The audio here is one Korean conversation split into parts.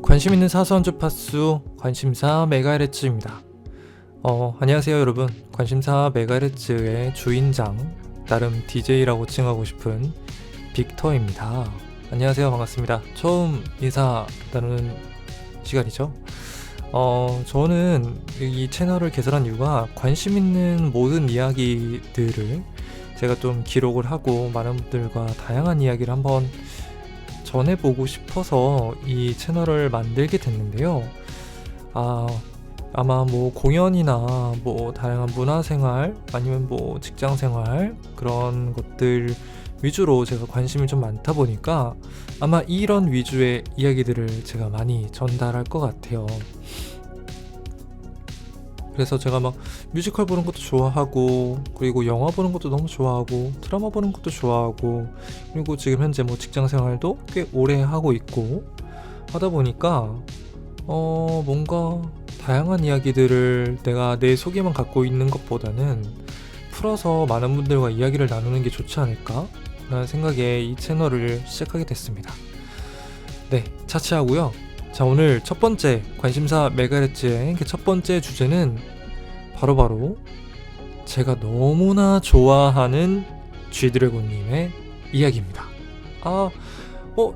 관심 있는 사소한 주파수 관심사 메가헤르츠입니다. 안녕하세요 여러분. 관심사 메가헤르츠의 주인장, 나름 DJ라고 칭하고 싶은 빅터입니다. 안녕하세요, 반갑습니다. 처음 인사 나누는 시간이죠. 저는 이 채널을 개설한 이유가 관심 있는 모든 이야기들을 제가 좀 기록을 하고 많은 분들과 다양한 이야기를 한번 전해보고 싶어서 이 채널을 만들게 됐는데요. 아마 뭐 공연이나 뭐 다양한 문화생활 아니면 뭐 직장생활 그런 것들 위주로 제가 관심이 좀 많다 보니까 아마 이런 위주의 이야기들을 제가 많이 전달할 것 같아요. 그래서 제가 막 뮤지컬 보는 것도 좋아하고, 그리고 영화 보는 것도 너무 좋아하고, 드라마 보는 것도 좋아하고, 그리고 지금 현재 뭐 직장 생활도 꽤 오래 하고 있고 하다 보니까 뭔가 다양한 이야기들을 내가 내 속에만 갖고 있는 것보다는 풀어서 많은 분들과 이야기를 나누는 게 좋지 않을까 라는 생각에 이 채널을 시작하게 됐습니다. 네, 차치하고요. 자, 오늘 첫 번째 관심사 메가헤르츠의 첫 번째 주제는 바로 제가 너무나 좋아하는 G드래곤님의 이야기입니다.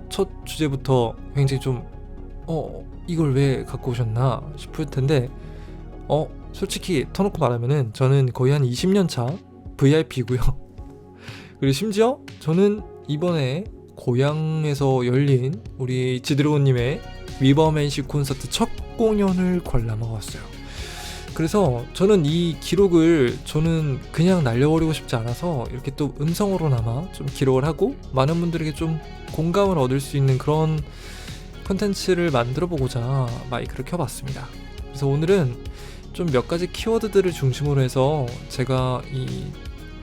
첫 주제부터 굉장히 좀 이걸 왜 갖고 오셨나 싶을 텐데 솔직히 터놓고 말하면은 저는 거의 한 20년 차 VIP고요. 그리고 심지어 저는 이번에 고향에서 열린 우리 G드래곤님의 위버맨식 콘서트 첫 공연을 관람하고 왔어요. 그래서 저는 이 기록을 저는 그냥 날려버리고 싶지 않아서 이렇게 또 음성으로나마 좀 기록을 하고 많은 분들에게 좀 공감을 얻을 수 있는 그런 콘텐츠를 만들어 보고자 마이크를 켜봤습니다. 그래서 오늘은 좀 몇 가지 키워드들을 중심으로 해서 제가 이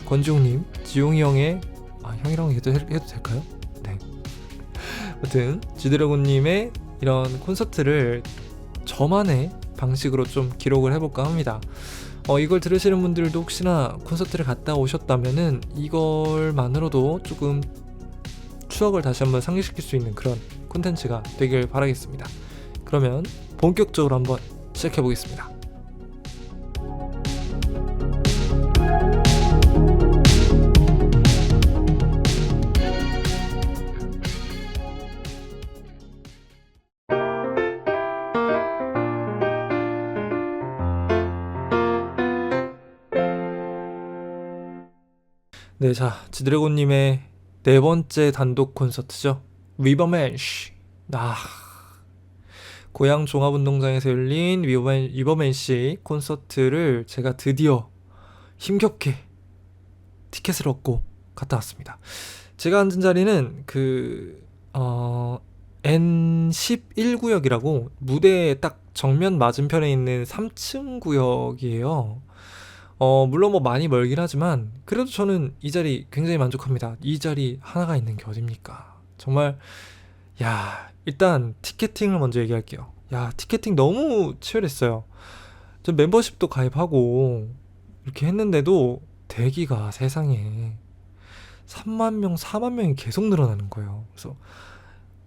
권지용님, 지용이 형의 형이라고 해도 될까요? 네. 아무튼 G드래곤님의 이런 콘서트를 저만의 방식으로 좀 기록을 해볼까 합니다. 이걸 들으시는 분들도 혹시나 콘서트를 갔다 오셨다면은 이걸만으로도 조금 추억을 다시 한번 상기시킬 수 있는 그런 콘텐츠가 되길 바라겠습니다. 그러면 본격적으로 한번 시작해보겠습니다. 네, 자, G드래곤님의 네 번째 단독 콘서트죠. 위버맨시. 고향 종합운동장에서 열린 위버맨시 콘서트를 제가 드디어 힘겹게 티켓을 얻고 갔다 왔습니다. 제가 앉은 자리는 N11구역이라고 무대의 딱 정면 맞은편에 있는 3층 구역이에요. 물론 뭐 많이 멀긴 하지만 그래도 저는 이 자리 굉장히 만족합니다. 이 자리 하나가 있는 게 어딥니까? 정말 일단 티켓팅을 먼저 얘기할게요. 티켓팅 너무 치열했어요. 전 멤버십도 가입하고 이렇게 했는데도 대기가 세상에 3만 명, 4만 명이 계속 늘어나는 거예요. 그래서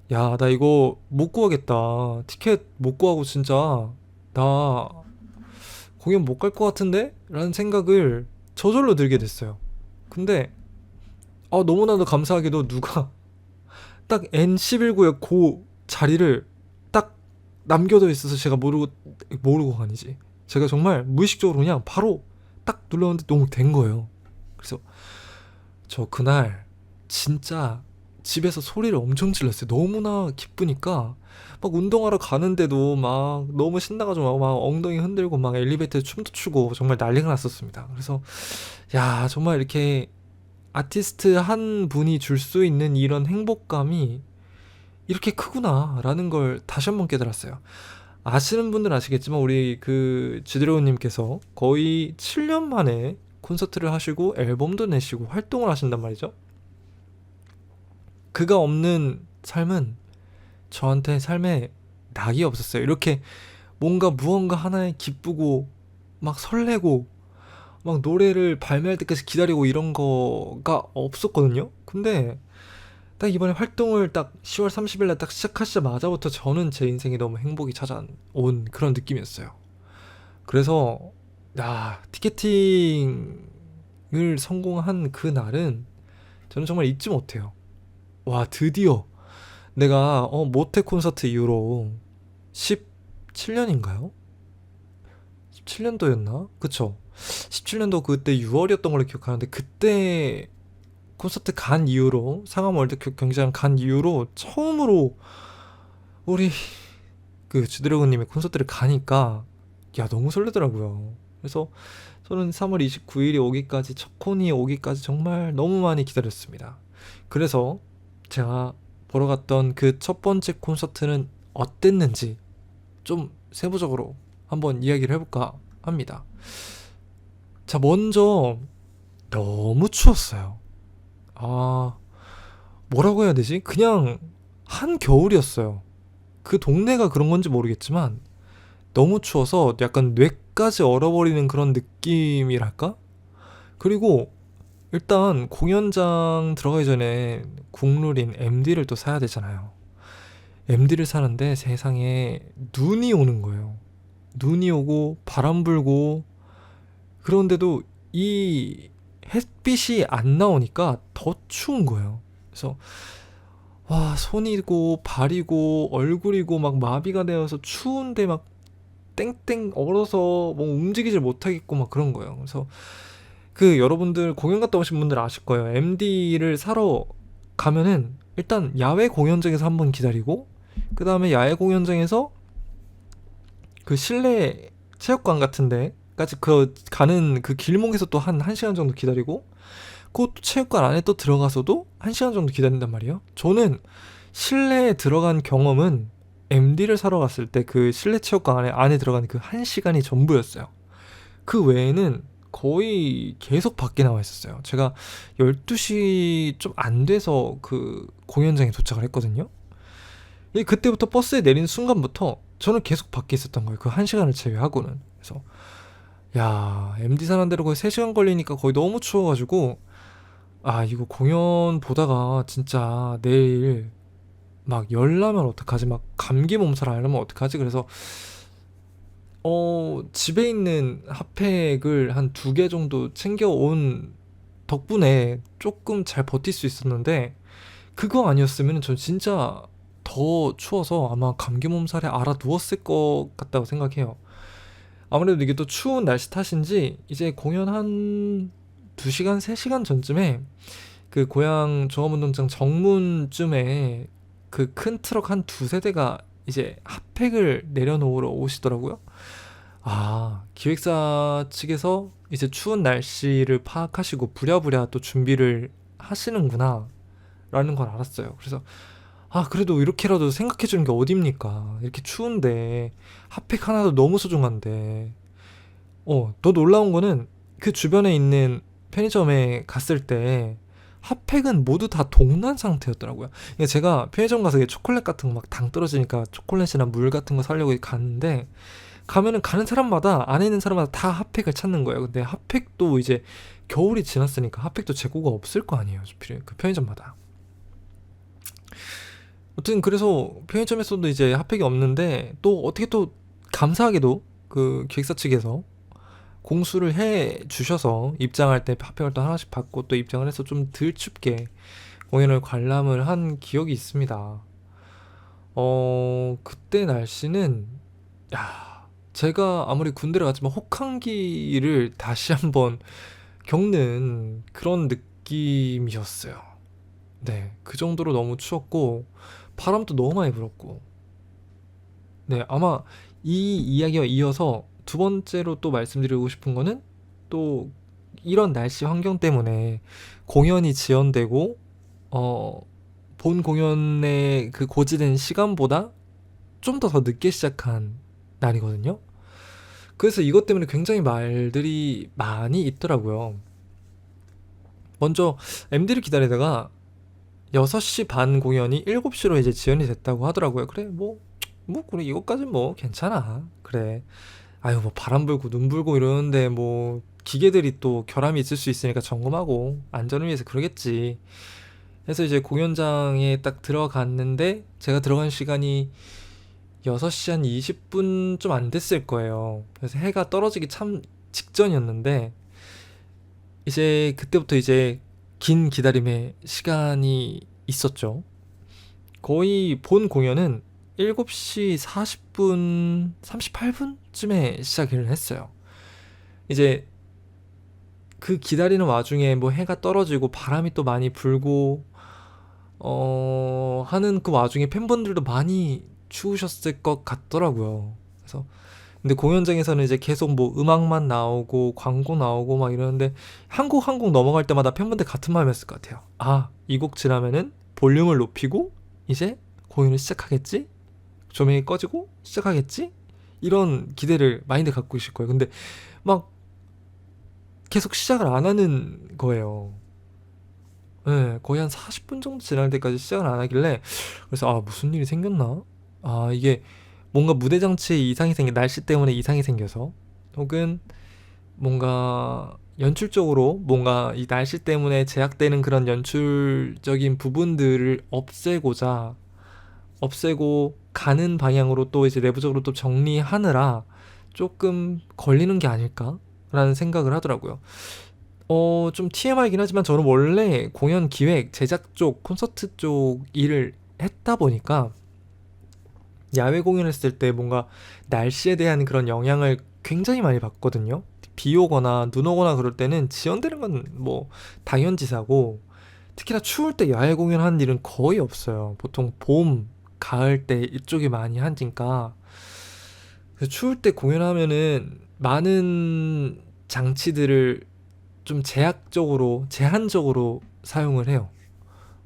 나 이거 못 구하겠다. 티켓 못 구하고 진짜 나 공연 못 갈 것 같은데? 라는 생각을 저절로 들게 됐어요. 근데 너무나도 감사하게도 누가 딱 N11구역 그 자리를 딱 남겨져 있어서 제가 모르고 아니지. 제가 정말 무의식적으로 그냥 바로 딱 눌렀는데 너무 된 거예요. 그래서 저 그날 진짜 집에서 소리를 엄청 질렀어요. 너무나 기쁘니까 막 운동하러 가는데도 막 너무 신나가지고 막 엉덩이 흔들고 막 엘리베이터에 춤도 추고 정말 난리가 났었습니다. 그래서 정말 이렇게 아티스트 한 분이 줄 수 있는 이런 행복감이 이렇게 크구나 라는 걸 다시 한번 깨달았어요. 아시는 분들은 아시겠지만 우리 G드래곤님께서 거의 7년 만에 콘서트를 하시고 앨범도 내시고 활동을 하신단 말이죠. 그가 없는 삶은 저한테 삶에 낙이 없었어요. 이렇게 뭔가 무언가 하나에 기쁘고 막 설레고 막 노래를 발매할 때까지 기다리고 이런 거가 없었거든요. 근데 딱 이번에 활동을 딱 10월 30일 날 딱 시작하시자마자부터 저는 제 인생에 너무 행복이 찾아온 그런 느낌이었어요. 그래서 티켓팅을 성공한 그 날은 저는 정말 잊지 못해요. 와, 드디어 내가 모태 콘서트 이후로 17년인가요? 17년도였나? 그쵸? 17년도 그때 6월이었던 걸로 기억하는데, 그때 콘서트 간 이후로, 상암 월드 경기장 간 이후로 처음으로 우리 그 주드래곤님의 콘서트를 가니까 야, 너무 설레더라고요. 그래서 저는 3월 29일이 오기까지, 첫 콘이 오기까지 정말 너무 많이 기다렸습니다. 그래서 제가 보러 갔던 그 첫 번째 콘서트는 어땠는지 좀 세부적으로 한번 이야기를 해볼까 합니다. 자, 먼저 너무 추웠어요. 아, 뭐라고 해야 되지? 그냥 한겨울이었어요. 그 동네가 그런 건지 모르겠지만 너무 추워서 약간 뇌까지 얼어버리는 그런 느낌이랄까? 그리고 일단 공연장 들어가기 전에 국룰인 MD를 또 사야 되잖아요. MD를 사는데 세상에 눈이 오는 거예요. 눈이 오고 바람 불고, 그런데도 이 햇빛이 안 나오니까 더 추운 거예요. 그래서 와, 손이고 발이고 얼굴이고 막 마비가 되어서 추운데 막 땡땡 얼어서 뭐 움직이질 못하겠고 막 그런 거예요. 그래서 그 여러분들 공연 갔다 오신 분들 아실 거예요. MD를 사러 가면은 일단 야외 공연장에서 한번 기다리고, 그 다음에 야외 공연장에서 그 실내 체육관 같은데까지 그 가는 그 길목에서 또 한 1시간 정도 기다리고, 그 체육관 안에 또 들어가서도 1시간 정도 기다린단 말이에요. 저는 실내에 들어간 경험은 MD를 사러 갔을 때 그 실내 체육관 안에 들어간 그 1시간이 전부였어요. 그 외에는 거의 계속 밖에 나와 있었어요. 제가 12시 좀 안 돼서 그 공연장에 도착을 했거든요. 그때부터 버스에 내린 순간부터 저는 계속 밖에 있었던 거예요. 그 1시간을 제외하고는. 그래서 야, MD 사는 데로 거의 3시간 걸리니까 거의 너무 추워가지고, 아, 이거 공연 보다가 진짜 내일 막 열나면 어떡하지? 막 감기 몸살 앓으면 어떡하지? 그래서 집에 있는 핫팩을 한 2개 정도 챙겨온 덕분에 조금 잘 버틸 수 있었는데, 그거 아니었으면 전 진짜 더 추워서 아마 감기 몸살에 알아 누웠을 것 같다고 생각해요. 아무래도 이게 또 추운 날씨 탓인지 이제 공연 한 2시간, 3시간 전쯤에 그 고향 종합운동장 정문쯤에 그 큰 트럭 한 2세대가 이제 핫팩을 내려놓으러 오시더라고요. 아, 기획사 측에서 이제 추운 날씨를 파악하시고 부랴부랴 또 준비를 하시는구나 라는 걸 알았어요. 그래서 아, 그래도 이렇게라도 생각해 주는 게 어딥니까? 이렇게 추운데 핫팩 하나도 너무 소중한데. 더 놀라운 거는 그 주변에 있는 편의점에 갔을 때 핫팩은 모두 다 동난 상태였더라고요. 그러니까 제가 편의점 가서 초콜릿 같은 거 막 당 떨어지니까 초콜릿이나 물 같은 거 사려고 갔는데, 가면은 가는 사람마다, 안에 있는 사람마다 다 핫팩을 찾는 거예요. 근데 핫팩도 이제 겨울이 지났으니까 핫팩도 재고가 없을 거 아니에요. 그 편의점마다. 아무튼 그래서 편의점에서도 이제 핫팩이 없는데, 또 어떻게 또 감사하게도 그 기획사 측에서 공수를 해 주셔서 입장할 때 핫팩을 또 하나씩 받고 또 입장을 해서 좀 덜 춥게 공연을 관람을 한 기억이 있습니다. 그때 날씨는, 야, 제가 아무리 군대를 갔지만 혹한기를 다시 한번 겪는 그런 느낌이었어요. 네, 그 정도로 너무 추웠고 바람도 너무 많이 불었고. 네, 아마 이 이야기와 이어서 두 번째로 또 말씀드리고 싶은 거는, 또 이런 날씨 환경 때문에 공연이 지연되고 어, 본 공연의 그 고지된 시간보다 좀 더 늦게 시작한 날이거든요. 그래서 이것 때문에 굉장히 말들이 많이 있더라고요. 먼저 MD를 기다리다가 6시 반 공연이 7시로 이제 지연이 됐다고 하더라고요. 그래, 그래, 이것까진 뭐 괜찮아. 그래. 아유, 뭐 바람 불고 눈 불고 이러는데 뭐 기계들이 또 결함이 있을 수 있으니까 점검하고 안전을 위해서 그러겠지. 그래서 이제 공연장에 딱 들어갔는데 제가 들어간 시간이 6시 한 20분 좀 안 됐을 거예요. 그래서 해가 떨어지기 참 직전이었는데 이제 그때부터 이제 긴 기다림의 시간이 있었죠. 거의 본 공연은 7시 40분, 38분쯤에 시작을 했어요. 이제 그 기다리는 와중에 뭐 해가 떨어지고 바람이 또 많이 불고 하는 그 와중에 팬분들도 많이 추우셨을 것 같더라고요. 그래서 근데 공연장에서는 이제 계속 뭐 음악만 나오고 광고 나오고 막 이러는데 한 곡 한 곡 넘어갈 때마다 팬분들 같은 마음이었을 것 같아요. 아, 이 곡 지나면은 볼륨을 높이고 이제 공연을 시작하겠지? 조명이 꺼지고 시작하겠지? 이런 기대를 마인드 갖고 있을 거예요. 근데 막 계속 시작을 안 하는 거예요. 네, 거의 한 40분 정도 지날 때까지 시작을 안 하길래 그래서 아, 무슨 일이 생겼나? 아, 이게 뭔가 무대 장치에 이상이 생겨 날씨 때문에 이상이 생겨서 혹은 뭔가 연출적으로 뭔가 이 날씨 때문에 제약되는 그런 연출적인 부분들을 없애고 가는 방향으로 또 이제 내부적으로 또 정리하느라 조금 걸리는 게 아닐까라는 생각을 하더라고요. 좀 TMI이긴 하지만 저는 원래 공연 기획, 제작 쪽, 콘서트 쪽 일을 했다 보니까 야외 공연했을 때 뭔가 날씨에 대한 그런 영향을 굉장히 많이 받거든요. 비 오거나 눈 오거나 그럴 때는 지연되는 건 뭐 당연지사고 특히나 추울 때 야외 공연하는 일은 거의 없어요. 보통 봄, 가을 때 이쪽이 많이 하니까 그래서 추울 때 공연하면은 많은 장치들을 좀 제한적으로 사용을 해요.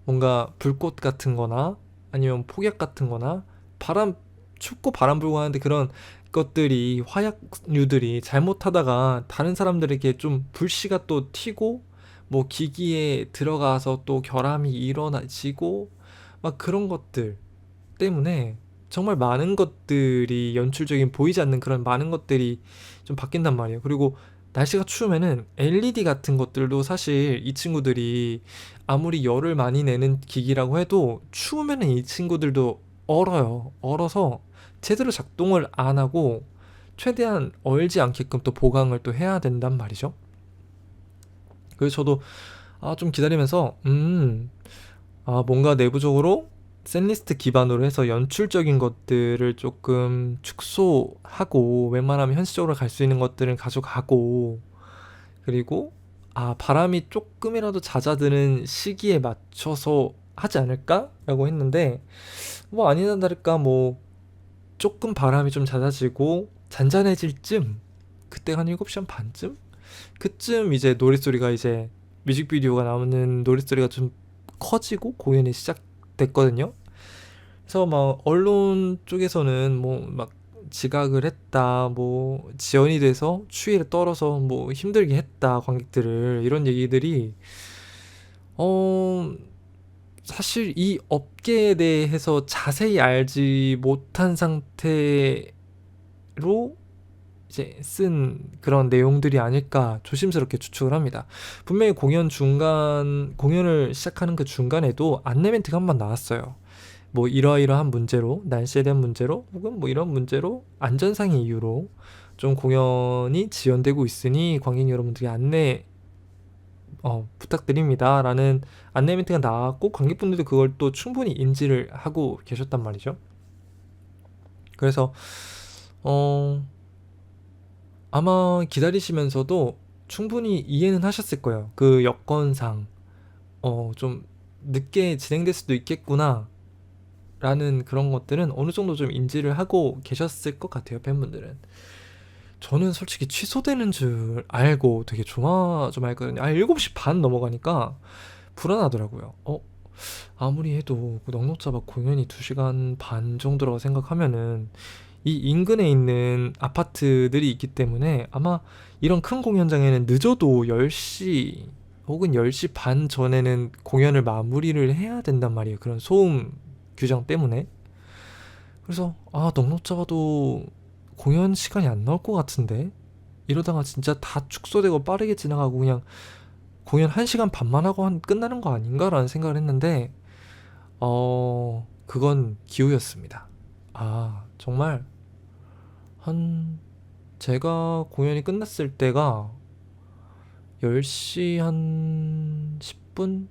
뭔가 불꽃 같은 거나 아니면 폭약 같은 거나 바람, 춥고 바람 불고 하는데 그런 것들이 화약류들이 잘못하다가 다른 사람들에게 좀 불씨가 또 튀고 뭐 기기에 들어가서 또 결함이 일어나지고 막 그런 것들 때문에 정말 많은 것들이 연출적인 보이지 않는 그런 많은 것들이 좀 바뀐단 말이에요. 그리고 날씨가 추우면은 LED 같은 것들도 사실 이 친구들이 아무리 열을 많이 내는 기기라고 해도 추우면은 이 친구들도 얼어요. 얼어서 제대로 작동을 안 하고 최대한 얼지 않게끔 또 보강을 또 해야 된단 말이죠. 그래서 저도 좀 기다리면서 뭔가 내부적으로 샌리스트 기반으로 해서 연출적인 것들을 조금 축소하고 웬만하면 현실적으로 갈 수 있는 것들은 가져가고 그리고 바람이 조금이라도 잦아드는 시기에 맞춰서 하지 않을까? 라고 했는데 뭐 아니나 다를까 뭐 조금 바람이 좀 잦아지고 잔잔해질 쯤 그때가 한 7시 한 반쯤? 그쯤 이제 노랫소리가 이제 뮤직비디오가 나오는 노랫소리가 좀 커지고 공연이 시작됐거든요. 그래서 막 언론 쪽에서는 뭐 막 지각을 했다, 뭐 지연이 돼서 추위를 떨어서 뭐 힘들게 했다 관객들을 이런 얘기들이 어 사실 이 업계에 대해서 자세히 알지 못한 상태로 이제 쓴 그런 내용들이 아닐까 조심스럽게 추측을 합니다. 분명히 공연을 시작하는 그 중간에도 안내 멘트가 한 번 나왔어요. 뭐 이러이러한 문제로 날씨에 대한 문제로 혹은 뭐 이런 문제로 안전상의 이유로 좀 공연이 지연되고 있으니 관객 여러분들이 안내 부탁드립니다 라는 안내 멘트가 나왔고 관객분들도 그걸 또 충분히 인지를 하고 계셨단 말이죠. 그래서 아마 기다리시면서도 충분히 이해는 하셨을 거예요. 그 여건상 좀 늦게 진행될 수도 있겠구나 라는 그런 것들은 어느 정도 좀 인지를 하고 계셨을 것 같아요, 팬분들은. 저는 솔직히 취소되는 줄 알고 되게 조마조마했거든요. 7시 반 넘어가니까 불안하더라고요. 아무리 해도 그 넉넉잡아 공연이 2시간 반 정도라고 생각하면은 이 인근에 있는 아파트들이 있기 때문에 아마 이런 큰 공연장에는 늦어도 10시 혹은 10시 반 전에는 공연을 마무리를 해야 된단 말이에요. 그런 소음 규정 때문에. 그래서 넉넉 잡아도 공연 시간이 안 나올 것 같은데 이러다가 진짜 다 축소되고 빠르게 지나가고 그냥 공연 1시간 반만 하고 끝나는 거 아닌가라는 생각을 했는데 그건 기우였습니다. 아, 정말 한 제가 공연이 끝났을 때가 10시 한 10분?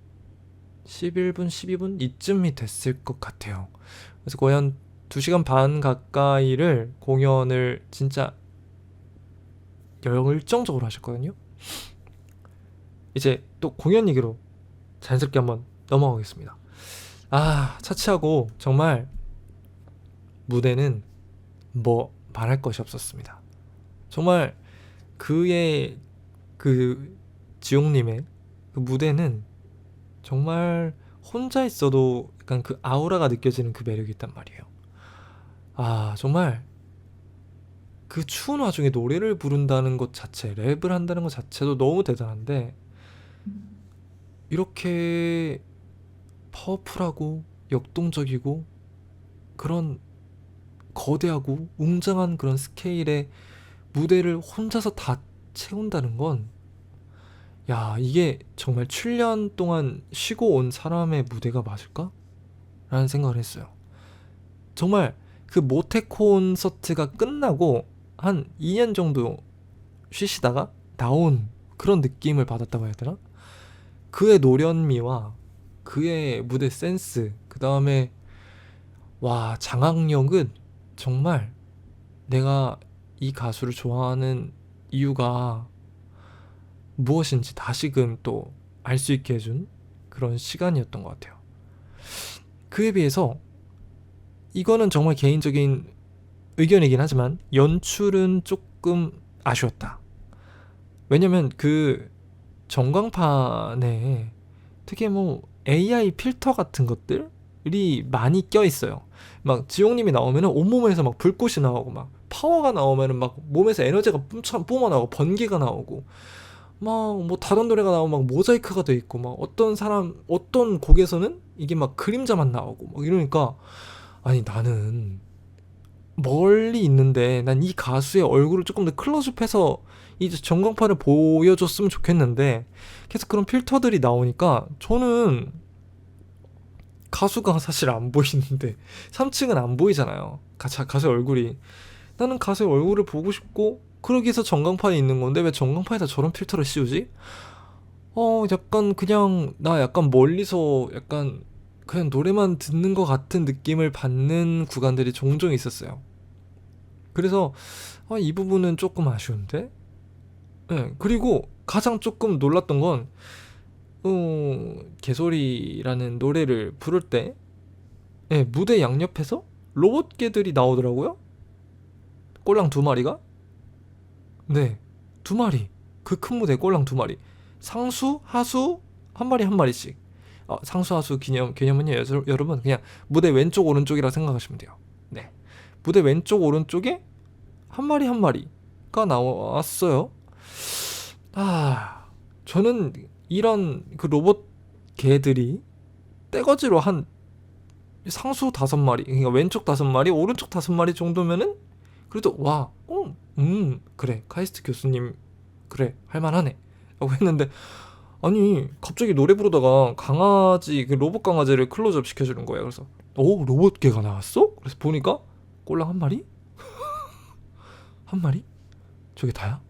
11분, 12분? 이쯤이 됐을 것 같아요. 그래서 거의 한 2시간 반 가까이를 공연을 진짜 열정적으로 하셨거든요. 이제 또 공연 얘기로 자연스럽게 한번 넘어가겠습니다. 아, 차치하고 정말 무대는 뭐 말할 것이 없었습니다. 정말 그의 그 지용님의 그 무대는 정말 혼자 있어도 약간 그 아우라가 느껴지는 그 매력이 있단 말이에요. 아, 정말 그 추운 와중에 노래를 부른다는 것 자체, 랩을 한다는 것 자체도 너무 대단한데 이렇게 파워풀하고 역동적이고 그런 거대하고 웅장한 그런 스케일의 무대를 혼자서 다 채운다는 건, 야, 이게 정말 7년 동안 쉬고 온 사람의 무대가 맞을까? 라는 생각을 했어요. 정말 그 모태 콘서트가 끝나고 한 2년 정도 쉬시다가 나온 그런 느낌을 받았다고 해야 되나? 그의 노련미와 그의 무대 센스, 그 다음에 와, 장악력은 정말 내가 이 가수를 좋아하는 이유가 무엇인지 다시금 또 알 수 있게 해준 그런 시간이었던 것 같아요. 그에 비해서 이거는 정말 개인적인 의견이긴 하지만 연출은 조금 아쉬웠다. 왜냐면 그 전광판에 되게 뭐 AI 필터 같은 것들이 많이 껴있어요. 막 지용님이 나오면은 온몸에서 막 불꽃이 나오고 막 파워가 나오면은 막 몸에서 에너지가 뿜어나오고 번개가 나오고 막 뭐 다른 노래가 나오면 막 모자이크가 돼 있고 막 어떤 사람 어떤 곡에서는 이게 막 그림자만 나오고 막 이러니까 아니 나는 멀리 있는데 난 이 가수의 얼굴을 조금 더 클로즈업해서 이 전광판을 보여줬으면 좋겠는데 계속 그런 필터들이 나오니까 저는 가수가 사실 안 보이는데 3층은 안 보이잖아요. 가수의 얼굴이. 나는 가수의 얼굴을 보고 싶고 그러기 위해서 전광판이 있는 건데 왜 전광판에다 저런 필터를 씌우지? 약간 그냥 나 약간 멀리서 약간 그냥 노래만 듣는 것 같은 느낌을 받는 구간들이 종종 있었어요. 그래서 이 부분은 조금 아쉬운데? 네, 그리고 가장 조금 놀랐던 건 개소리라는 노래를 부를 때 무대 양옆에서 로봇 개들이 나오더라고요. 꼴랑 2마리가? 네, 2마리. 그 큰 무대에 꼴랑 2마리. 상수, 하수 한 마리 한 마리씩. 상수, 하수 개념은요, 여러분 그냥 무대 왼쪽 오른쪽이라 생각하시면 돼요. 네, 무대 왼쪽 오른쪽에 한 마리 한 마리가 나왔어요. 저는 이런 그 로봇 개들이 떼거지로 한 상수 5마리, 그러니까 왼쪽 5마리, 오른쪽 5마리 정도면은 그래도 그래, 카이스트 교수님 그래 할만하네 라고 했는데, 아니 갑자기 노래 부르다가 강아지, 그 로봇 강아지를 클로즈업 시켜주는 거예요. 그래서 로봇 개가 나왔어? 그래서 보니까 꼴랑 한 마리? 한 마리? 저게 다야?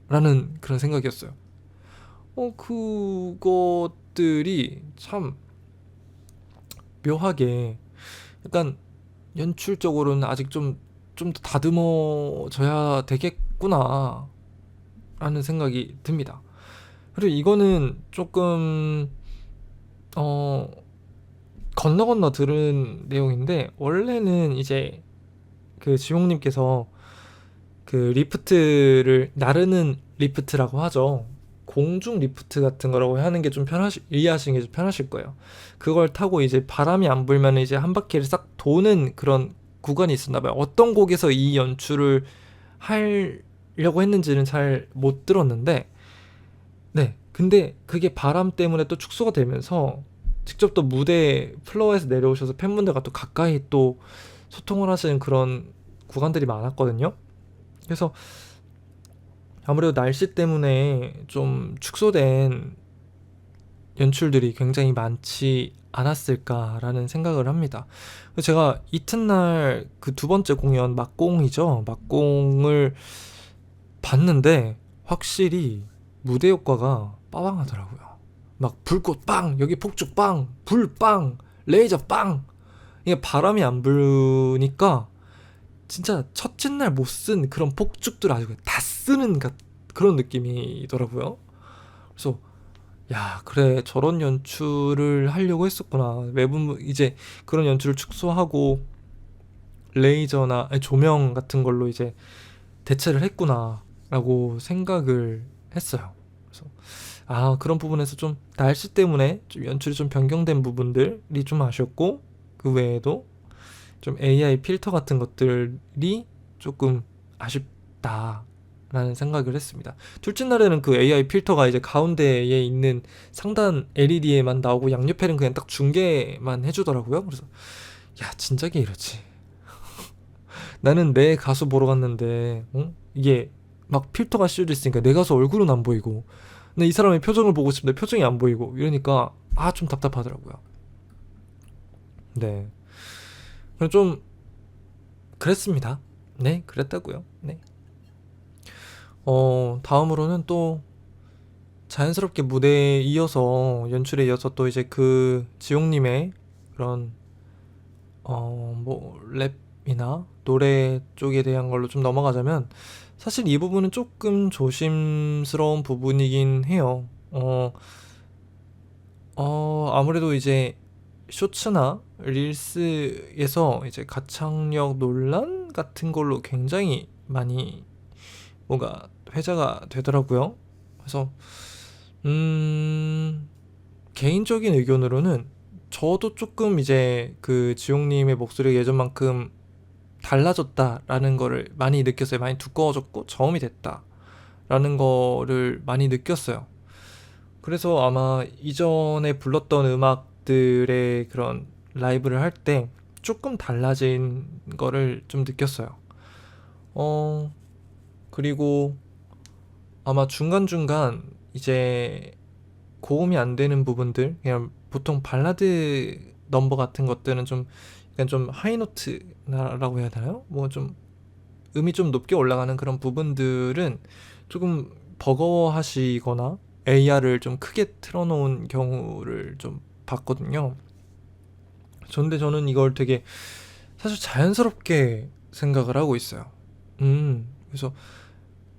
라는 그런 생각이었어요. 그것들이 참 묘하게 약간 연출적으로는 아직 좀 더 다듬어져야 되겠구나 라는 생각이 듭니다. 그리고 이거는 조금 건너 들은 내용인데, 원래는 이제 그 지용님께서 그 리프트를 나르는 리프트라고 하죠. 공중 리프트 같은 거라고 하는 게 좀 이해하시는 게 좀 편하실 거예요. 그걸 타고 이제 바람이 안 불면 이제 한 바퀴를 싹 도는 그런 구간이 있었나 봐요. 어떤 곡에서 이 연출을 하려고 했는지는 잘 못 들었는데, 네, 근데 그게 바람 때문에 또 축소가 되면서 직접 또 무대 플로어에서 내려오셔서 팬분들과 또 가까이 또 소통을 하시는 그런 구간들이 많았거든요. 그래서 아무래도 날씨 때문에 좀 축소된 연출들이 굉장히 많지 않았을까라는 생각을 합니다. 그래서 제가 이튿날 그 두 번째 공연 막공이죠. 막공을 봤는데 확실히 무대 효과가 빠방하더라고요. 막 불꽃 빵, 여기 폭죽 빵, 불 빵, 레이저 빵. 이게 바람이 안 부니까 진짜 첫째 날 못 쓴 그런 폭죽들 아주 다 쓰는 그런 느낌이더라고요. 그래서 야, 그래, 저런 연출을 하려고 했었구나. 매번 이제 그런 연출을 축소하고 레이저나 아니, 조명 같은 걸로 이제 대체를 했구나라고 생각을 했어요. 그래서 아, 그런 부분에서 좀 날씨 때문에 좀 연출이 좀 변경된 부분들이 좀 아쉬웠고, 그 외에도 좀 AI 필터 같은 것들이 조금 아쉽다라는 생각을 했습니다. 둘째 날에는 그 AI 필터가 이제 가운데에 있는 상단 LED에만 나오고 양옆에는 그냥 딱 중계만 해주더라고요. 그래서 야, 진작에 이러지. 나는 내 가수 보러 갔는데 이게 막 필터가 씌워져 있으니까 내 가수 얼굴은 안 보이고, 근데 이 사람의 표정을 보고 싶은데 표정이 안 보이고 이러니까 아, 좀 답답하더라고요. 네. 그럼 좀 그랬습니다. 네, 그랬다고요. 네. 다음으로는 또 자연스럽게 무대에 이어서 연출에 이어서 또 이제 그 지용님의 그런 뭐 랩이나 노래 쪽에 대한 걸로 좀 넘어가자면, 사실 이 부분은 조금 조심스러운 부분이긴 해요. 아무래도 이제 쇼츠나 릴스에서 이제 가창력 논란 같은 걸로 굉장히 많이 뭔가 회자가 되더라고요. 그래서 음 개인적인 의견으로는 저도 조금 이제 그 지용님의 목소리가 예전만큼 달라졌다라는 거를 많이 느꼈어요. 많이 두꺼워졌고 저음이 됐다라는 거를 많이 느꼈어요. 그래서 아마 이전에 불렀던 음악들의 그런 라이브를 할 때 조금 달라진 거를 좀 느꼈어요. 어, 그리고 아마 중간중간 이제 고음이 안 되는 부분들, 그냥 보통 발라드 넘버 같은 것들은 좀 약간 좀 하이노트라고 해야 되나요? 뭐 좀 음이 좀 높게 올라가는 그런 부분들은 조금 버거워하시거나 AR을 좀 크게 틀어놓은 경우를 좀 봤거든요. 근데 저는 이걸 되게 사실 자연스럽게 생각을 하고 있어요. 그래서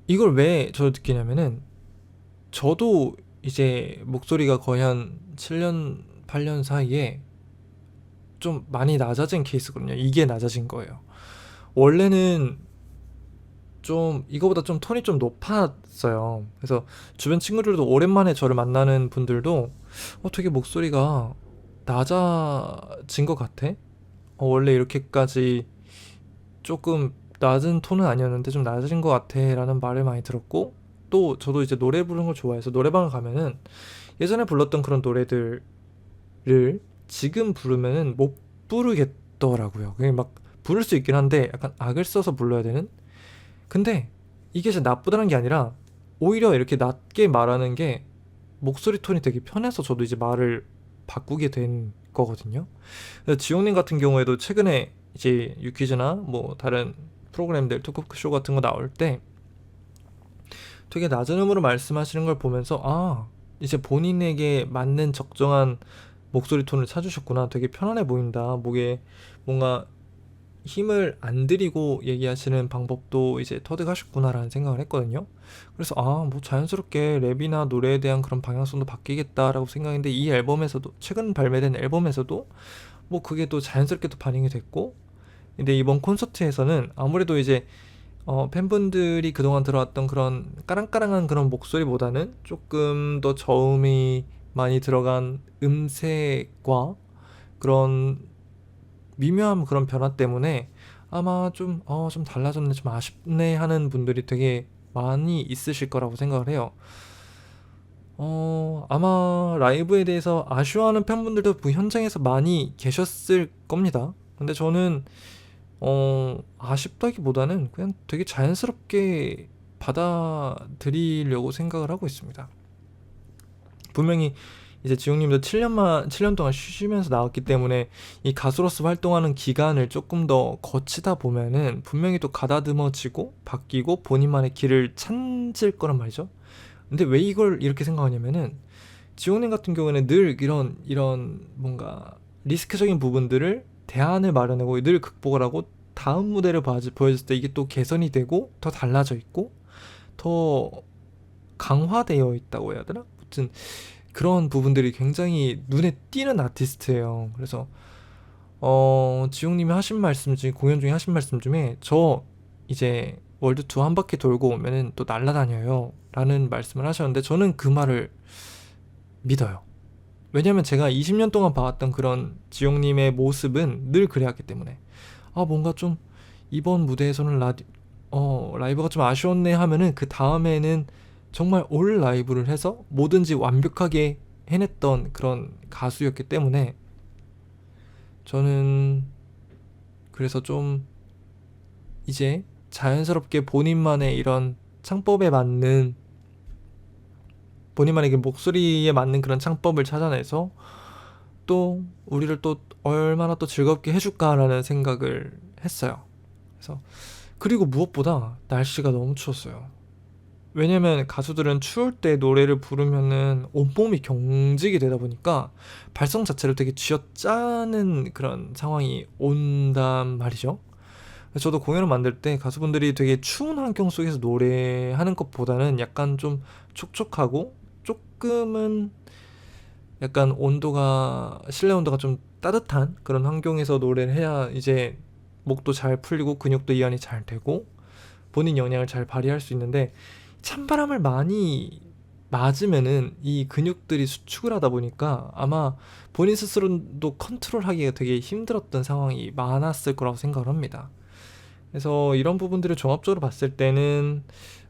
이걸 왜 저 느끼냐면은, 저도 이제 목소리가 거의 한 7년, 8년 사이에 좀 많이 낮아진 케이스거든요. 이게 낮아진 거예요. 원래는 좀 이거보다 좀 톤이 좀 높았어요. 그래서 주변 친구들도 오랜만에 저를 만나는 분들도 되게 목소리가 낮아진 것 같아. 원래 이렇게까지 조금 낮은 톤은 아니었는데 좀 낮아진 것 같아 라는 말을 많이 들었고, 또 저도 이제 노래 부르는 걸 좋아해서 노래방을 가면은 예전에 불렀던 그런 노래들을 지금 부르면은 못 부르겠더라고요. 그냥 막 부를 수 있긴 한데 약간 악을 써서 불러야 되는. 근데 이게 진짜 나쁘다는 게 아니라 오히려 이렇게 낮게 말하는 게 목소리 톤이 되게 편해서 저도 이제 말을 바꾸게 된 거거든요. 그래서 지용님 같은 경우에도 최근에 이제 유퀴즈나 뭐 다른 프로그램들 토크쇼 같은 거 나올 때 되게 낮은 음으로 말씀하시는 걸 보면서 아, 이제 본인에게 맞는 적정한 목소리 톤을 찾으셨구나. 되게 편안해 보인다. 목에 뭔가 힘을 안 들이고 얘기하시는 방법도 이제 터득하셨구나라는 생각을 했거든요. 그래서 아, 뭐 자연스럽게 랩이나 노래에 대한 그런 방향성도 바뀌겠다라고 생각했는데, 이 앨범에서도, 최근 발매된 앨범에서도 뭐 그게 또 자연스럽게 또 반영이 됐고, 근데 이번 콘서트에서는 아무래도 이제 팬분들이 그동안 들어왔던 그런 까랑까랑한 그런 목소리보다는 조금 더 저음이 많이 들어간 음색과 그런 미묘한 그런 변화 때문에 아마 좀 달라졌네, 좀 아쉽네 하는 분들이 되게 많이 있으실 거라고 생각을 해요. 아마 라이브에 대해서 아쉬워하는 팬분들도 그 현장에서 많이 계셨을 겁니다. 근데 저는 아쉽다기보다는 그냥 되게 자연스럽게 받아들이려고 생각을 하고 있습니다. 분명히 이제 지용님도 7년 동안 쉬시면서 나왔기 때문에 이 가수로서 활동하는 기간을 조금 더 거치다 보면은 분명히 또 가다듬어지고 바뀌고 본인만의 길을 찾을 거란 말이죠. 근데 왜 이걸 이렇게 생각하냐면은 지용님 같은 경우에는 늘 이런 뭔가 리스크적인 부분들을 대안을 마련하고 늘 극복을 하고 다음 무대를 보여줬을 때 이게 또 개선이 되고 더 달라져 있고 더 강화되어 있다고 해야 되나? 아무튼 그런 부분들이 굉장히 눈에 띄는 아티스트예요. 그래서 지용님이 하신 말씀 중에 공연 중에 하신 말씀 중에 저 이제 월드 투어 한 바퀴 돌고 오면은 또 날라다녀요 라는 말씀을 하셨는데 저는 그 말을 믿어요. 왜냐면 제가 20년 동안 봐왔던 그런 지용님의 모습은 늘 그래왔기 때문에 뭔가 좀 이번 무대에서는 라이브가 좀 아쉬웠네 하면은 그 다음에는 정말 올 라이브를 해서 뭐든지 완벽하게 해냈던 그런 가수였기 때문에 저는 그래서 좀 이제 자연스럽게 본인만의 이런 창법에 맞는 본인만의 목소리에 맞는 그런 창법을 찾아내서 또 우리를 또 얼마나 또 즐겁게 해줄까라는 생각을 했어요. 그래서 그리고 무엇보다 날씨가 너무 추웠어요. 왜냐면 가수들은 추울 때 노래를 부르면은 온몸이 경직이 되다 보니까 발성 자체를 되게 쥐어짜는 그런 상황이 온단 말이죠. 저도 공연을 만들 때 가수분들이 되게 추운 환경 속에서 노래하는 것보다는 약간 좀 촉촉하고 조금은 약간 실내 온도가 좀 따뜻한 그런 환경에서 노래를 해야 이제 목도 잘 풀리고 근육도 이완이 잘 되고 본인 역량을 잘 발휘할 수 있는데 찬바람을 많이 맞으면은 이 근육들이 수축을 하다 보니까 아마 본인 스스로도 컨트롤하기가 되게 힘들었던 상황이 많았을 거라고 생각을 합니다. 그래서 이런 부분들을 종합적으로 봤을 때는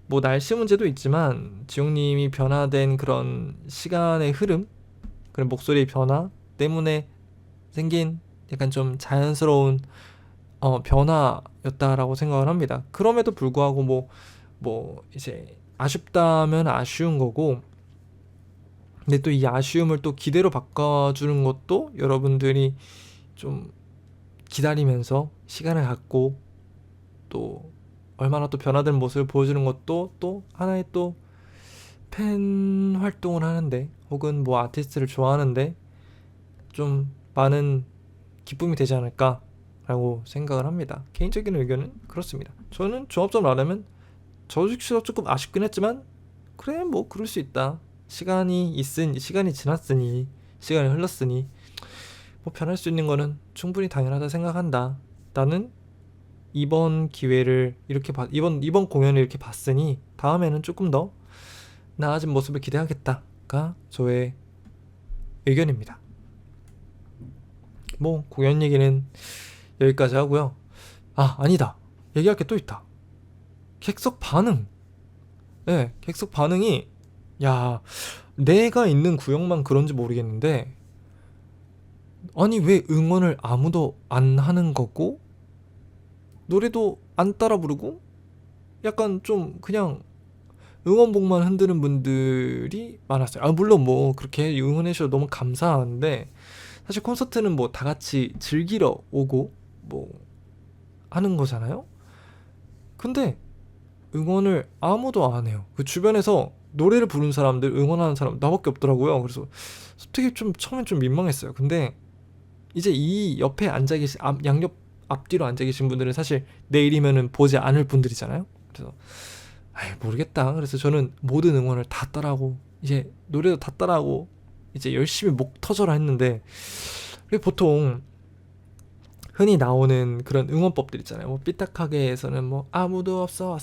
뭐 날씨 문제도 있지만 지용님이 변화된 그런 시간의 흐름, 그런 목소리의 변화 때문에 생긴 약간 좀 자연스러운 변화였다라고 생각을 합니다. 그럼에도 불구하고 뭐 이제 아쉽다면 아쉬운 거고, 근데 또 이 아쉬움을 또 기대로 바꿔주는 것도 여러분들이 좀 기다리면서 시간을 갖고 또 얼마나 또 변화된 모습을 보여주는 것도 또 하나의 또 팬 활동을 하는데 혹은 뭐 아티스트를 좋아하는데 좀 많은 기쁨이 되지 않을까라고 생각을 합니다. 개인적인 의견은 그렇습니다. 저는 종합적으로 말하면 저 역시도 조금 아쉽긴 했지만 그래 뭐 그럴 수 있다. 시간이 지났으니 시간이 흘렀으니 뭐 변할 수 있는 거는 충분히 당연하다 생각한다. 나는 이번 기회를 이렇게 이번 공연을 이렇게 봤으니 다음에는 조금 더 나아진 모습을 기대하겠다가 저의 의견입니다. 뭐 공연 얘기는 여기까지 하고요. 아니다. 얘기할 게 또 있다. 객석 반응. 네, 객석 반응이 내가 있는 구역만 그런지 모르겠는데 아니 왜 응원을 아무도 안 하는 거고 노래도 안 따라 부르고 약간 좀 그냥 응원봉만 흔드는 분들이 많았어요. 물론 뭐 그렇게 응원해 주셔서 너무 감사한데 사실 콘서트는 뭐 다 같이 즐기러 오고 뭐 하는 거잖아요. 근데 응원을 아무도 안 해요. 그 주변에서 노래를 부르는 사람들, 응원하는 사람 나밖에 없더라고요. 그래서 되게 좀 처음엔 좀 민망했어요. 근데 이제 이 옆에 앉아 계신 양옆 앞뒤로 앉아 계신 분들은 사실 내일이면은 보지 않을 분들이잖아요. 그래서 모르겠다. 그래서 저는 모든 응원을 다 따라하고 이제 노래도 다 따라하고 이제 열심히 목 터져라 했는데 보통 흔히 나오는 그런 응원법들 있잖아요. 뭐 삐딱하게에서는 뭐 아무도 없어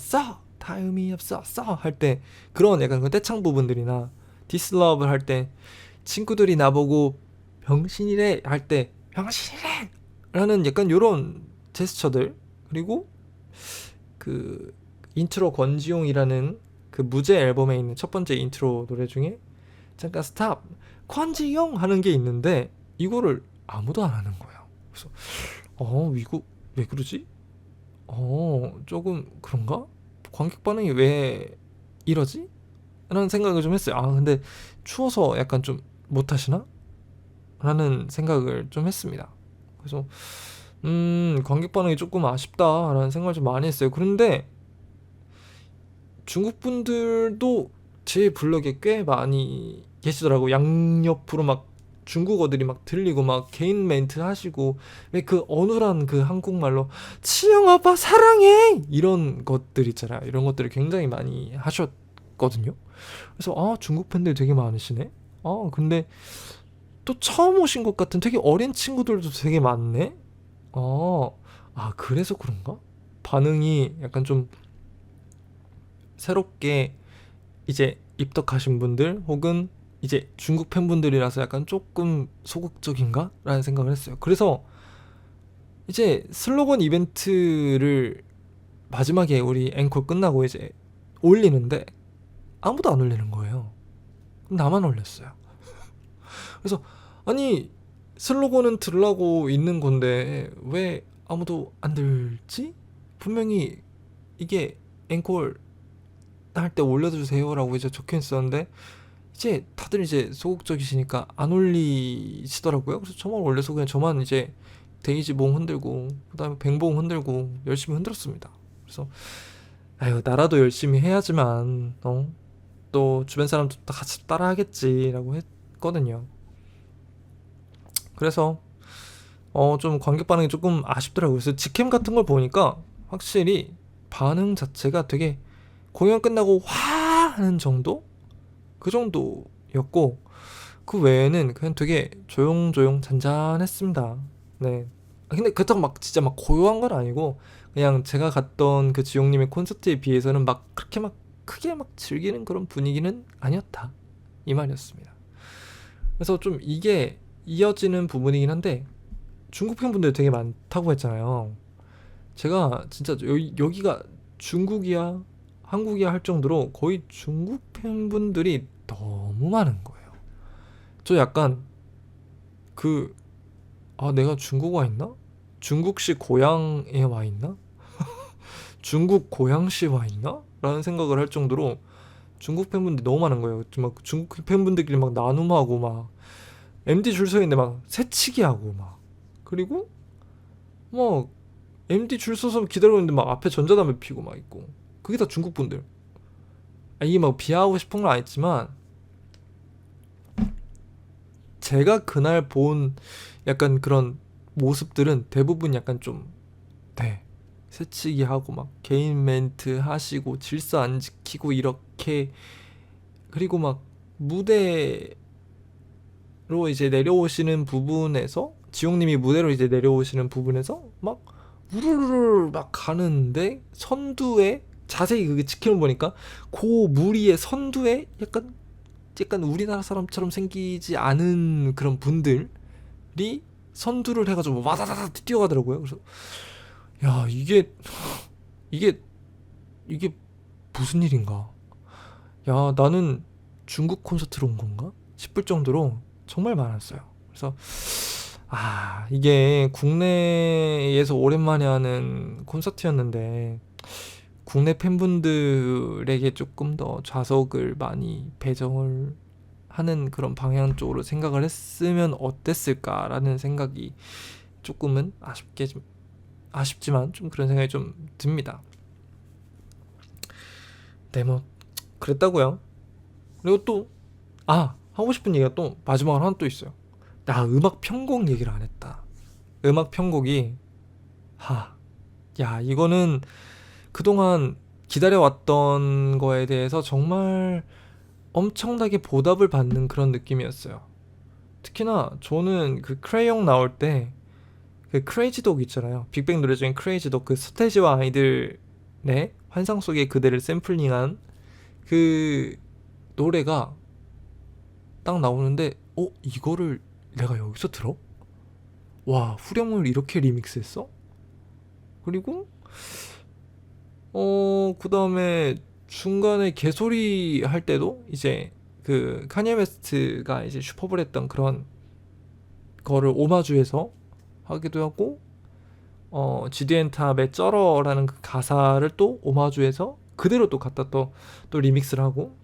다 의미 없어 할 때 그런 약간 그 떼창 부분들이나 디스러브를 할 때 친구들이 나보고 병신이래 할 때 병신이래 라는 약간 요런 제스처들, 그리고 그 인트로 권지용이라는 그 무제 앨범에 있는 첫 번째 인트로 노래 중에 잠깐 스탑 권지용 하는 게 있는데 이거를 아무도 안 하는 거예요. 그래서 이거 왜 그러지? 조금 그런가? 관객 반응이 왜 이러지? 라는 생각을 좀 했어요. 아 근데 추워서 약간 좀 못하시나? 라는 생각을 좀 했습니다. 그래서 관객 반응이 조금 아쉽다라는 생각을 좀 많이 했어요. 그런데 중국 분들도 제 블럭에 꽤 많이 계시더라고. 양옆으로 막 중국어들이 막 들리고 막 개인 멘트 하시고 왜 그 어눌한 그 한국말로 치영 아빠 사랑해 이런 것들 있잖아요. 이런 것들을 굉장히 많이 하셨거든요. 그래서 아 중국 팬들 되게 많으시네. 근데 또 처음 오신 것 같은 되게 어린 친구들도 되게 많네. 그래서 그런가? 반응이 약간 좀 새롭게 이제 입덕하신 분들 혹은 이제 중국 팬분들이라서 약간 조금 소극적인가? 라는 생각을 했어요. 그래서 이제 슬로건 이벤트를 마지막에 우리 앵콜 끝나고 이제 올리는데 아무도 안 올리는 거예요. 나만 올렸어요. 그래서 아니 슬로건은 들으려고 있는 건데 왜 아무도 안 들지? 분명히 이게 앵콜 할 때 올려주세요라고 이제 적혀 있었는데 이제 다들 이제 소극적이시니까 안 올리시더라고요. 그래서 저만 올려서 그냥 저만 이제 데이지 봉 흔들고 그다음에 뱅봉 흔들고 열심히 흔들었습니다. 그래서 아유 나라도 열심히 해야지만 또 주변 사람도 다 같이 따라하겠지라고 했거든요. 그래서 좀 관객 반응이 조금 아쉽더라고요. 그래서 직캠 같은 걸 보니까 확실히 반응 자체가 되게 공연 끝나고 와 하는 정도? 그 정도였고 그 외에는 그냥 되게 조용조용 잔잔했습니다. 네. 근데 그렇다고 막 진짜 막 고요한 건 아니고 그냥 제가 갔던 그 지용님의 콘서트에 비해서는 막 그렇게 막 크게 막 즐기는 그런 분위기는 아니었다. 이 말이었습니다. 그래서 좀 이게 이어지는 부분이긴 한데 중국 팬분들 되게 많다고 했잖아요. 제가 진짜 여기가 중국이야 한국이야 할 정도로 거의 중국 팬분들이 너무 많은 거예요. 저 약간 그 내가 중국 와 있나? 중국식 고향에 와 있나? 중국 고향시 와 있나? 라는 생각을 할 정도로 중국 팬분들이 너무 많은 거예요. 막 중국 팬분들끼리 막 나눔하고 막 MD 줄 서 있는데 막 새치기 하고 막 그리고 뭐 MD 줄 서서 기다리고 있는데 막 앞에 전자담배 피고 막 있고 그게 다 중국 분들. 이게 막 비하하고 싶은 건 아니지만 제가 그날 본 약간 그런 모습들은 대부분 약간 좀 네. 새치기 하고 막 개인 멘트 하시고 질서 안 지키고 이렇게 그리고 막 무대로 이제 내려오시는 부분에서 지용님이 무대로 이제 내려오시는 부분에서 막 우르르르 막 가는데 선두에 자세히 그게 지키는 보니까 그 무리의 선두에 약간 우리나라 사람처럼 생기지 않은 그런 분들이 선두를 해가지고 와다다다 뛰어가더라고요. 그래서 야 이게 이게 무슨 일인가? 야 나는 중국 콘서트로 온 건가? 싶을 정도로 정말 많았어요. 그래서 이게 국내에서 오랜만에 하는 콘서트였는데 국내 팬분들에게 조금 더 좌석을 많이 배정을 하는 그런 방향 쪽으로 생각을 했으면 어땠을까라는 생각이 조금은 아쉽지만 좀 그런 생각이 좀 듭니다. 네, 뭐 그랬다고요. 그리고 또 하고 싶은 얘기가 또 마지막으로 하나 또 있어요. 나 음악 편곡 얘기를 안 했다. 음악 편곡이 이거는 그동안 기다려왔던 거에 대해서 정말 엄청나게 보답을 받는 그런 느낌이었어요. 특히나 저는 그 크레용 나올 때 그 크레이지 독 있잖아요. 빅뱅 노래 중에 크레이지 독 그 스테이지와 아이들의 환상 속의 그대를 샘플링한 그 노래가 딱 나오는데 이거를 내가 여기서 들어? 와 후렴을 이렇게 리믹스했어? 그리고 그 다음에 중간에 개소리 할 때도 이제 그 카니에 웨스트가 이제 슈퍼볼 했던 그런 거를 오마주해서 하기도 하고 GDN 탑의 쩔어라는 그 가사를 또 오마주해서 그대로 또 갖다 또 리믹스를 하고,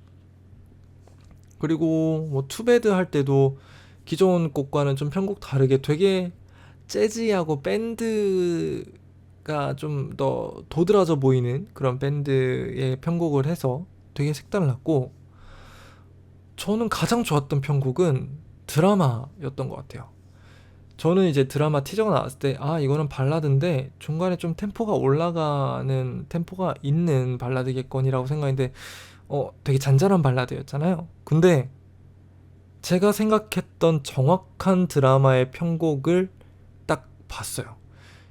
그리고 뭐 투베드 할 때도 기존 곡과는 좀 편곡 다르게 되게 재즈하고 밴드가 좀 더 도드라져 보이는 그런 밴드의 편곡을 해서 되게 색달랐고, 저는 가장 좋았던 편곡은 드라마였던 것 같아요. 저는 이제 드라마 티저가 나왔을 때 이거는 발라드인데 중간에 좀 템포가 올라가는 템포가 있는 발라드겠거니라고 생각했는데 되게 잔잔한 발라드였잖아요. 근데 제가 생각했던 정확한 드라마의 편곡을 딱 봤어요.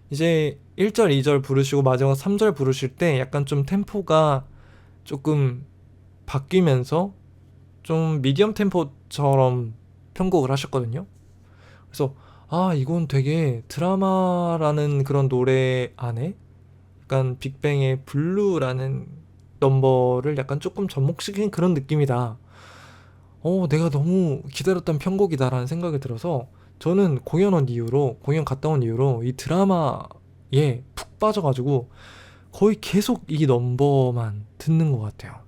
이제 1절, 2절 부르시고 마지막 3절 부르실 때 약간 좀 템포가 조금 바뀌면서 좀 미디엄 템포처럼 편곡을 하셨거든요. 그래서 이건 되게 드라마라는 그런 노래 안에 약간 빅뱅의 블루라는 넘버를 약간 조금 접목시킨 그런 느낌이다. 내가 너무 기다렸던 편곡이다라는 생각이 들어서 저는 공연 갔다 온 이후로 이 드라마에 푹 빠져가지고 거의 계속 이 넘버만 듣는 것 같아요.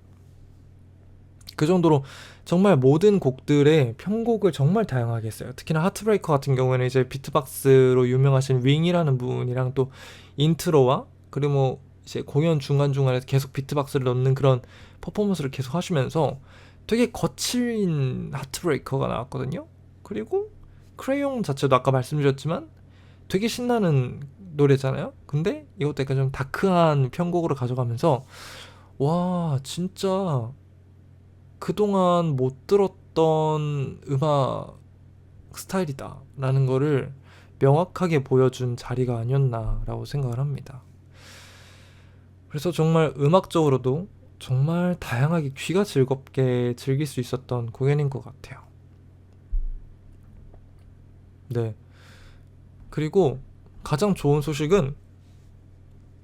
그 정도로 정말 모든 곡들의 편곡을 정말 다양하게 했어요. 특히나 하트브레이커 같은 경우에는 이제 비트박스로 유명하신 윙이라는 분이랑 또 인트로와 그리고 뭐 이제 공연 중간중간에 계속 비트박스를 넣는 그런 퍼포먼스를 계속 하시면서 되게 거칠인 하트브레이커가 나왔거든요. 그리고 크레용 자체도 아까 말씀드렸지만 되게 신나는 노래잖아요. 근데 이것도 약간 좀 다크한 편곡으로 가져가면서 와 진짜 그동안 못 들었던 음악 스타일이다 라는 거를 명확하게 보여준 자리가 아니었나라고 생각을 합니다. 그래서 정말 음악적으로도 정말 다양하게 귀가 즐겁게 즐길 수 있었던 공연인 것 같아요. 네. 그리고 가장 좋은 소식은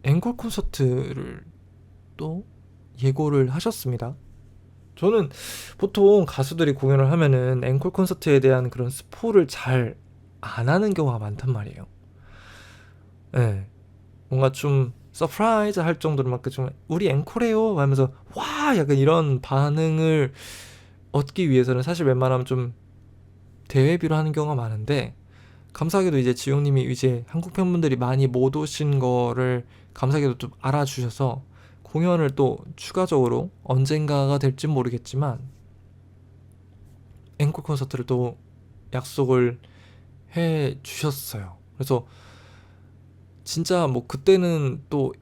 앵콜 콘서트를 또 예고를 하셨습니다. 저는 보통 가수들이 공연을 하면은 앵콜 콘서트에 대한 그런 스포를 잘 안 하는 경우가 많단 말이에요. 네. 뭔가 좀 서프라이즈 할 정도로 막 좀 우리 앵콜해요 하면서 와 약간 이런 반응을 얻기 위해서는 사실 웬만하면 좀 대회비로 하는 경우가 많은데, 감사하게도 이제 지용님이 이제 한국 팬분들이 많이 못 오신 거를 감사하게도 좀 알아주셔서 공연을 또 추가적으로 언젠가가 될진 모르겠지만 앵콜 콘서트를 또 약속을 해 주셨어요. 그래서 진짜 뭐 그때는 또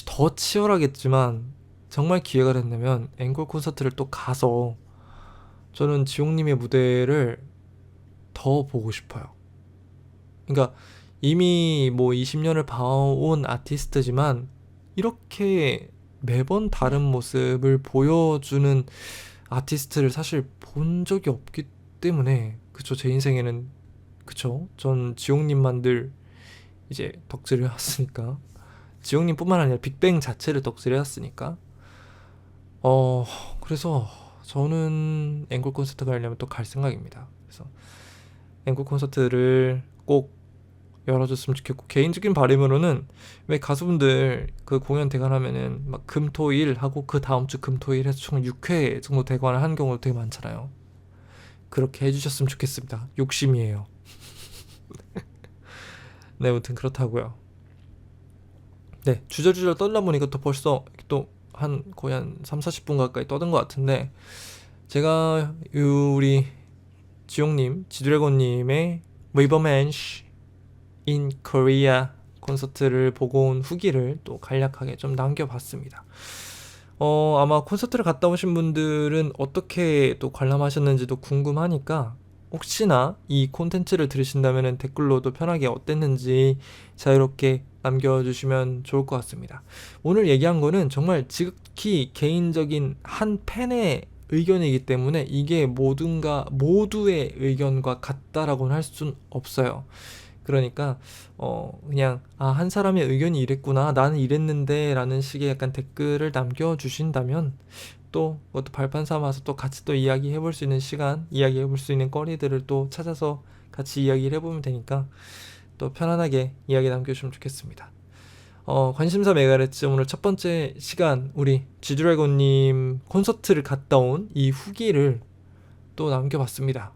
더 치열하겠지만 정말 기회가 된다면 앵콜 콘서트를 또 가서 저는 지용님의 무대를 더 보고 싶어요. 그러니까 이미 뭐 20년을 봐온 아티스트지만 이렇게 매번 다른 모습을 보여주는 아티스트를 사실 본 적이 없기 때문에, 그쵸, 제 인생에는, 그쵸, 전 지용님만 늘 이제 덕질을 해왔으니까, 지용님 뿐만 아니라 빅뱅 자체를 덕질을 해왔으니까 그래서 저는 앵콜 콘서트 가려면 또 갈 생각입니다. 그래서 앵콜 콘서트를 꼭 열어줬으면 좋겠고, 개인적인 바람으로는 왜 가수분들 그 공연 대관하면은 막 금토일 하고 그 다음 주 금토일 해서 총 6회 정도 대관을 하는 경우도 되게 많잖아요. 그렇게 해주셨으면 좋겠습니다. 욕심이에요. 네, 아무튼 그렇다고요. 네, 주저주저 떨다 보니까 또 벌써 또 거의 한 3, 40분 가까이 떠든 것 같은데, 제가 우리 지용님, 지드래곤님의 리버맨쉬 in Korea 콘서트를 보고 온 후기를 또 간략하게 좀 남겨봤습니다. 아마 콘서트를 갔다 오신 분들은 어떻게 또 관람하셨는지도 궁금하니까 혹시나 이 콘텐츠를 들으신다면 댓글로도 편하게 어땠는지 자유롭게 남겨주시면 좋을 것 같습니다. 오늘 얘기한 거는 정말 지극히 개인적인 한 팬의 의견이기 때문에 이게 모두의 의견과 같다라고는 할 수는 없어요. 그러니까 그냥 한 사람의 의견이 이랬구나, 나는 이랬는데 라는 식의 약간 댓글을 남겨주신다면 또 그것도 발판 삼아서 또 같이 또 이야기해볼 수 있는 시간, 이야기해볼 수 있는 거리들을 또 찾아서 같이 이야기를 해보면 되니까 또 편안하게 이야기 남겨주시면 좋겠습니다. 관심사 메가레츠 오늘 첫 번째 시간 우리 G드래곤님 콘서트를 갔다 온 이 후기를 또 남겨봤습니다.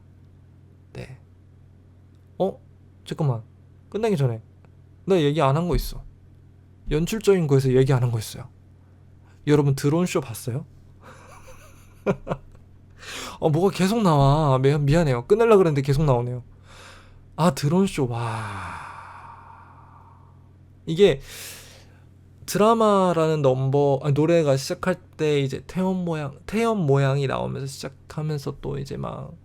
네. 잠깐만. 끝나기 전에 나 얘기 안 한 거 있어. 연출적인 거에서 얘기 안 한 거 있어요. 여러분 드론쇼 봤어요? 뭐가 계속 나와. 미안해요. 끝내려고 그랬는데 계속 나오네요. 드론쇼. 와. 이게 드라마라는 노래가 시작할 때 이제 태연 모양이 나오면서 시작하면서 또 이제 막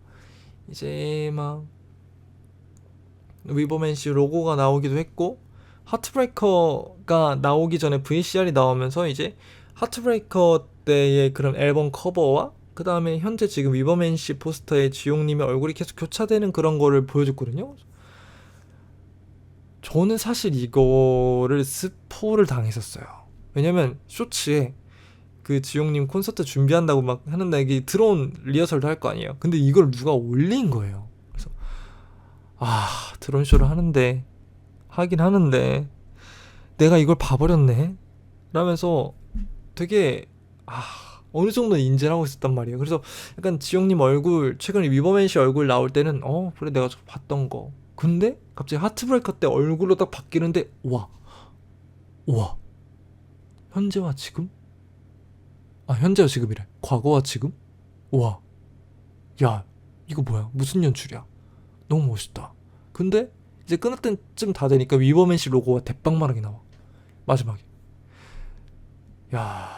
위버맨씨 로고가 나오기도 했고, 하트브레이커가 나오기 전에 VCR이 나오면서 이제 하트브레이커 때의 그런 앨범 커버와 그 다음에 현재 지금 위버맨씨 포스터에 지용님의 얼굴이 계속 교차되는 그런 거를 보여줬거든요. 저는 사실 이거를 스포를 당했었어요. 왜냐면 쇼츠에 그 지용님 콘서트 준비한다고 막 하는데 이게 드론 리허설도 할 거 아니에요. 근데 이걸 누가 올린 거예요. 그래서 드론 쇼를 하긴 하는데 내가 이걸 봐버렸네 라면서 되게 어느 정도 인지를 하고 있었단 말이에요. 그래서 약간 지용님 얼굴, 최근에 위버맨씨 얼굴 나올 때는 그래 내가 좀 봤던 거. 근데 갑자기 하트브레이커 때 얼굴로 딱 바뀌는데 우와 현재와 지금? 현재와 지금이래. 과거와 지금? 우와 야 이거 뭐야, 무슨 연출이야, 너무 멋있다. 근데 이제 끝날 때쯤 다 되니까 위버맨씨 로고가 대빵마르게 나와 마지막에. 야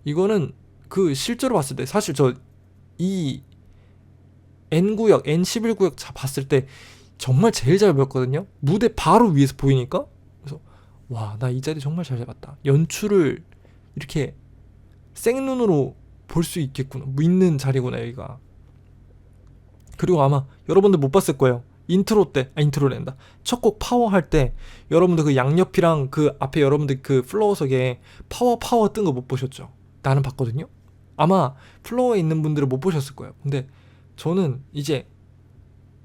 이거는 그 실제로 봤을 때 사실 저 이 N9역, N11구역 봤을 때 정말 제일 잘 보였거든요. 무대 바로 위에서 보이니까. 그래서 와, 나 이 자리 정말 잘 잡았다. 연출을 이렇게 생눈으로 볼 수 있겠구나. 있는 자리구나 여기가. 그리고 아마 여러분들 못 봤을 거예요. 인트로랜다. 첫 곡 파워 할 때 여러분들 그 양옆이랑 그 앞에 여러분들 그 플로어석에 파워 뜬 거 못 보셨죠? 나는 봤거든요. 아마 플로어에 있는 분들은 못 보셨을 거예요. 근데 저는 이제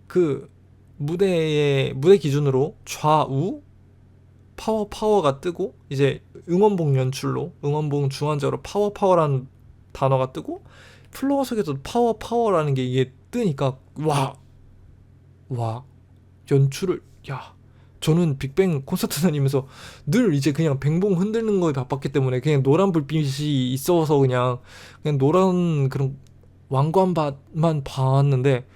그 무대 기준으로 좌우 파워가 뜨고, 이제 응원봉 연출로 응원봉 중앙자로 파워라는 단어가 뜨고, 플로어석에도 파워라는 게 이게 뜨니까 와 연출을, 저는 빅뱅 콘서트 다니면서 늘 이제 그냥 뱅봉 흔드는 거에 바빴기 때문에 그냥 노란 불빛이 있어서 그냥 노란 그런 왕관만 봤는데,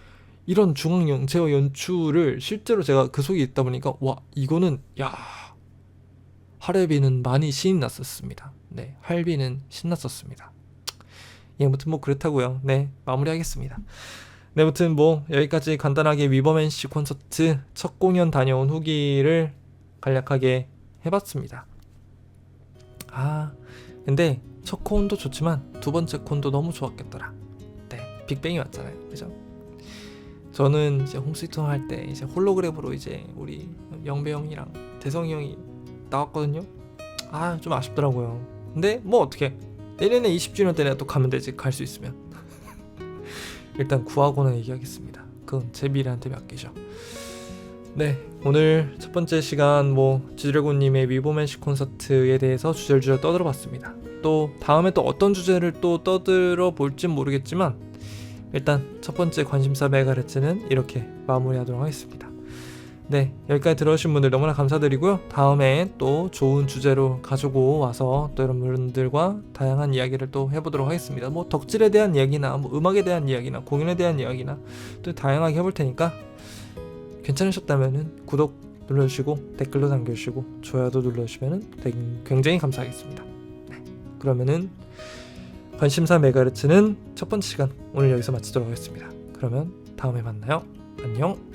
이런 중앙 제어 연출을 실제로 제가 그 속에 있다 보니까 이거는 할애비는 많이 신이 났었습니다. 네, 할비는 신났었습니다. 아무튼 그렇다고요. 네, 마무리하겠습니다. 네, 아무튼 여기까지 간단하게 위버맨씨 콘서트 첫 공연 다녀온 후기를 간략하게 해봤습니다. 근데 첫 콘도 좋지만 두 번째 콘도 너무 좋았겠더라. 네, 빅뱅이 왔잖아요, 그죠? 저는 이제 홈스위트홈 할 때 이제 홀로그램으로 이제 우리 영배 형이랑 대성이 형이 나왔거든요. 좀 아쉽더라고요. 근데 어떻게 내년에 20주년 때 내가 또 가면 되지, 갈 수 있으면. 일단 구하고는 얘기하겠습니다. 그건 제 미래한테 맡기죠. 네, 오늘 첫 번째 시간 지드래곤님의 위버맨씨 콘서트에 대해서 주절주절 떠들어봤습니다. 또 다음에 또 어떤 주제를 또 떠들어 볼진 모르겠지만 일단 첫 번째 관심사 메가레츠는 이렇게 마무리하도록 하겠습니다. 네, 여기까지 들어주신 분들 너무나 감사드리고요. 다음에 또 좋은 주제로 가지고 와서 또 여러분들과 다양한 이야기를 또 해보도록 하겠습니다. 덕질에 대한 이야기나 음악에 대한 이야기나 공연에 대한 이야기나 또 다양하게 해볼 테니까 괜찮으셨다면은 구독 눌러주시고 댓글도 남겨주시고 좋아요도 눌러주시면은 굉장히 감사하겠습니다. 네, 그러면은 관심사 메가레츠는 첫 번째 시간 오늘 여기서 마치도록 하겠습니다. 그러면 다음에 만나요. 안녕.